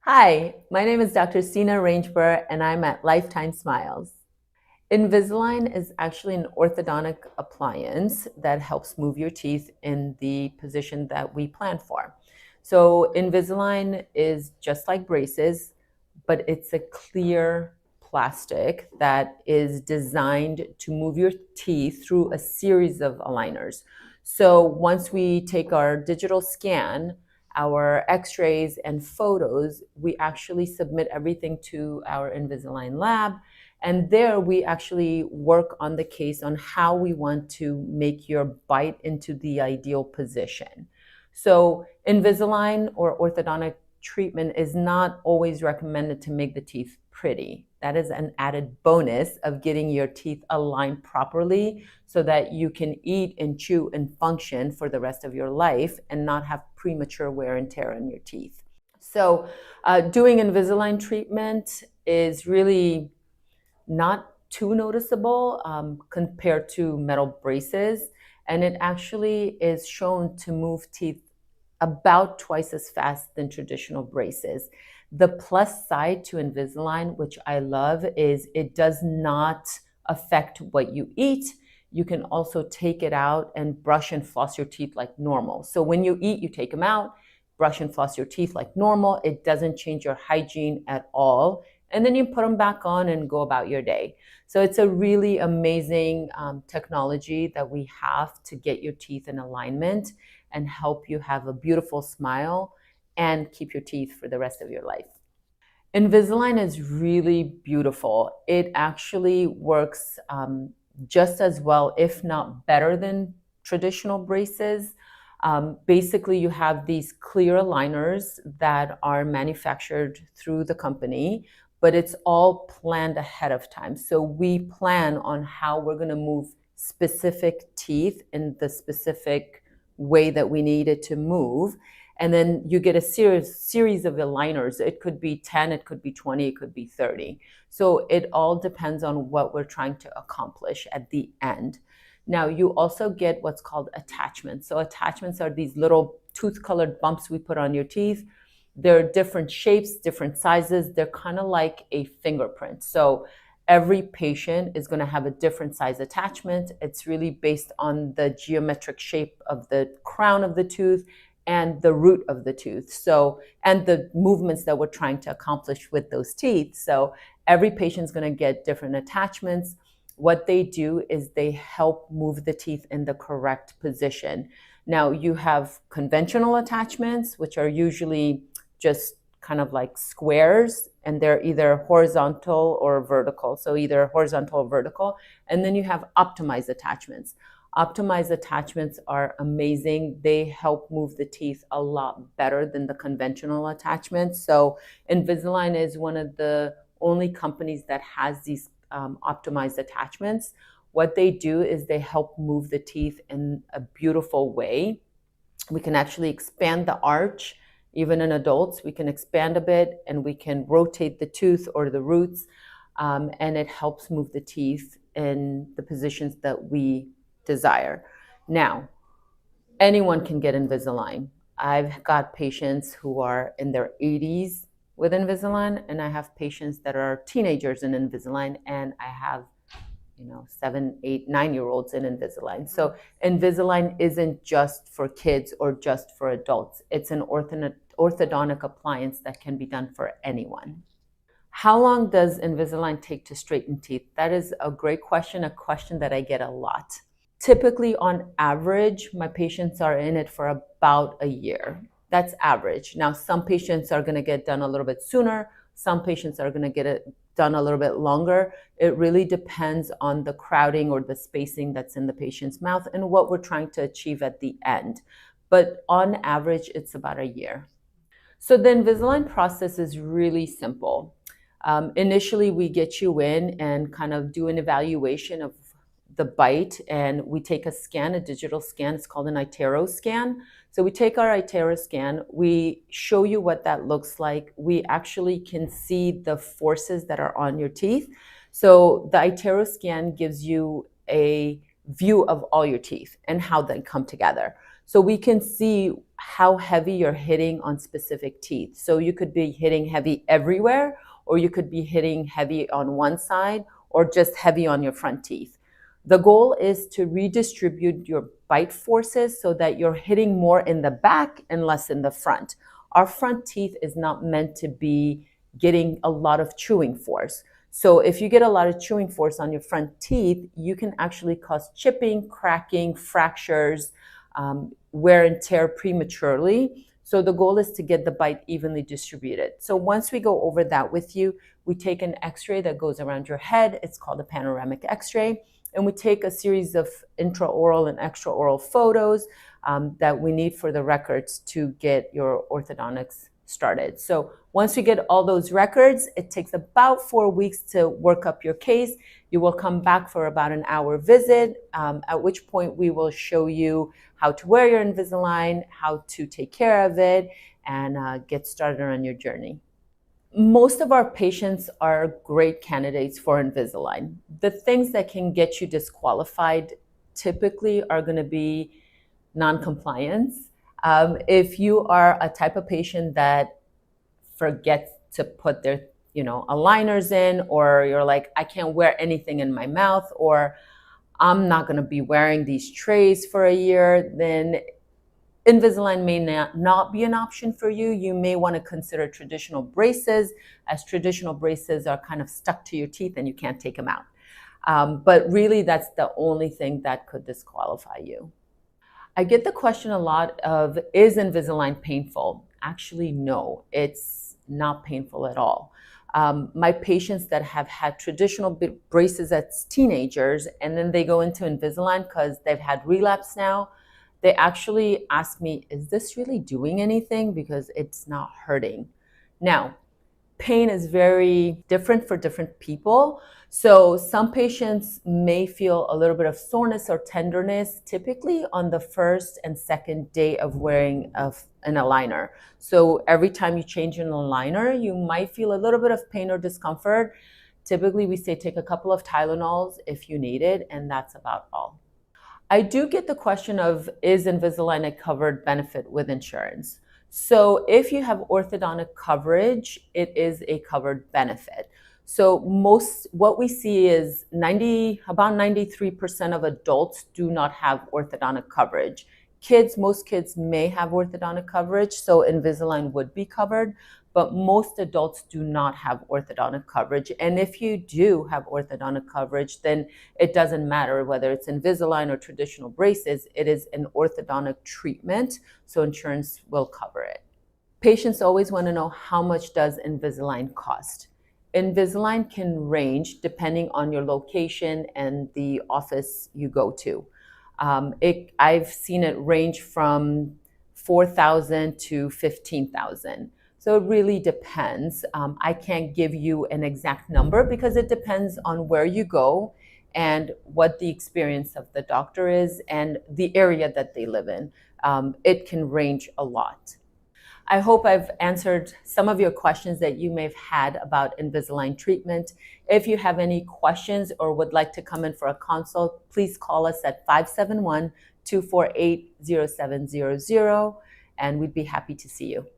Hi, my name is Dr. Sina Rangeber, and I'm at Lifetime Smiles. Invisalign is actually an orthodontic appliance that helps move your teeth in the position that we plan for. So Invisalign is just like braces, but it's a clear plastic that is designed to move your teeth through a series of aligners. So once we take our digital scan, our x-rays and photos, we actually submit everything to our Invisalign lab. And there we actually work on the case on how we want to make your bite into the ideal position. So Invisalign or orthodontic treatment is not always recommended to make the teeth pretty. That is an added bonus of getting your teeth aligned properly so that you can eat and chew and function for the rest of your life and not have premature wear and tear on your teeth. So doing Invisalign treatment is really not too noticeable compared to metal braces. And it actually is shown to move teeth about twice as fast than traditional braces. The plus side to Invisalign, which I love, is it does not affect what you eat. You can also take it out and brush and floss your teeth like normal. So when you eat, you take them out, brush and floss your teeth like normal. It doesn't change your hygiene at all. And then you put them back on and go about your day. So it's a really amazing technology that we have to get your teeth in alignment and help you have a beautiful smile and keep your teeth for the rest of your life. Invisalign is really beautiful. It actually works just as well, if not better than traditional braces. Basically, you have these clear aligners that are manufactured through the company, but it's all planned ahead of time. So we plan on how we're going to move specific teeth in the specific way that we need it to move. And then you get a series of aligners. It could be 10, it could be 20, it could be 30. So it all depends on what we're trying to accomplish at the end. Now, you also get what's called attachments. So attachments are these little tooth-colored bumps we put on your teeth. They're different shapes, different sizes. They're kind of like a fingerprint. So every patient is going to have a different size attachment. It's really based on the geometric shape of the crown of the tooth and the root of the tooth. So, and the movements that we're trying to accomplish with those teeth. So every patient's going to get different attachments. What they do is they help move the teeth in the correct position. Now, you have conventional attachments, which are usually just kind of like squares, and they're either horizontal or vertical. So either horizontal or vertical. And then you have optimized attachments. Optimized attachments are amazing. They help move the teeth a lot better than the conventional attachments. So Invisalign is one of the only companies that has these optimized attachments. What they do is they help move the teeth in a beautiful way. We can actually expand the arch. Even in adults, we can expand a bit and we can rotate the tooth or the roots, and it helps move the teeth in the positions that we desire. Now, anyone can get Invisalign. I've got patients who are in their 80s with Invisalign, and I have patients that are teenagers in Invisalign, and I have 7, 8, 9-year-olds in Invisalign. So Invisalign isn't just for kids or just for adults. It's an orthodontic appliance that can be done for anyone. How long does Invisalign take to straighten teeth? That is a great question, a question that I get a lot. Typically, on average, my patients are in it for about a year. That's average. Now, some patients are going to get done a little bit sooner. Some patients are going to get it done a little bit longer. It really depends on the crowding or the spacing that's in the patient's mouth and what we're trying to achieve at the end. But on average, it's about a year. So the Invisalign process is really simple. Initially, we get you in and kind of do an evaluation of the bite, and we take a scan, a digital scan. It's called an iTero scan. So we take our iTero scan, we show you what that looks like. We actually can see the forces that are on your teeth. So the iTero scan gives you a view of all your teeth and how they come together. So we can see how heavy you're hitting on specific teeth. So you could be hitting heavy everywhere, or you could be hitting heavy on one side, or just heavy on your front teeth. The goal is to redistribute your bite forces so that you're hitting more in the back and less in the front. Our front teeth is not meant to be getting a lot of chewing force. So if you get a lot of chewing force on your front teeth, you can actually cause chipping, cracking, fractures, wear and tear prematurely. So the goal is to get the bite evenly distributed. So once we go over that with you, we take an x-ray that goes around your head. It's called a panoramic x-ray. And we take a series of intraoral and extraoral photos that we need for the records to get your orthodontics started. So once we get all those records, it takes about 4 weeks to work up your case. You will come back for about an hour visit, at which point we will show you how to wear your Invisalign, how to take care of it, and get started on your journey. Most of our patients are great candidates for Invisalign. The things that can get you disqualified typically are going to be non-compliance. If you are a type of patient that forgets to put their aligners in, or you're like, I can't wear anything in my mouth, or I'm not going to be wearing these trays for a year, then Invisalign may not be an option for you. You may want to consider traditional braces, as traditional braces are kind of stuck to your teeth and you can't take them out. But really, that's the only thing that could disqualify you. I get the question a lot of, is Invisalign painful? Actually, no, it's not painful at all. My patients that have had traditional braces as teenagers and then they go into Invisalign because they've had relapse now, they actually ask me, is this really doing anything? Because it's not hurting. Now, pain is very different for different people. So some patients may feel a little bit of soreness or tenderness, typically on the first and second day of wearing an aligner. So every time you change an aligner, you might feel a little bit of pain or discomfort. Typically, we say take a couple of Tylenols if you need it, and that's about all. I do get the question of, is Invisalign a covered benefit with insurance? So if you have orthodontic coverage, it is a covered benefit. So what we see is about 93% of adults do not have orthodontic coverage. Most kids may have orthodontic coverage, so Invisalign would be covered, but most adults do not have orthodontic coverage. And if you do have orthodontic coverage, then it doesn't matter whether it's Invisalign or traditional braces, it is an orthodontic treatment, so insurance will cover it. Patients always want to know, how much does Invisalign cost? Invisalign can range depending on your location and the office you go to. I've seen it range from $4,000 to $15,000. So it really depends. I can't give you an exact number because it depends on where you go and what the experience of the doctor is and the area that they live in. It can range a lot. I hope I've answered some of your questions that you may have had about Invisalign treatment. If you have any questions or would like to come in for a consult, please call us at 571-248-0700, and we'd be happy to see you.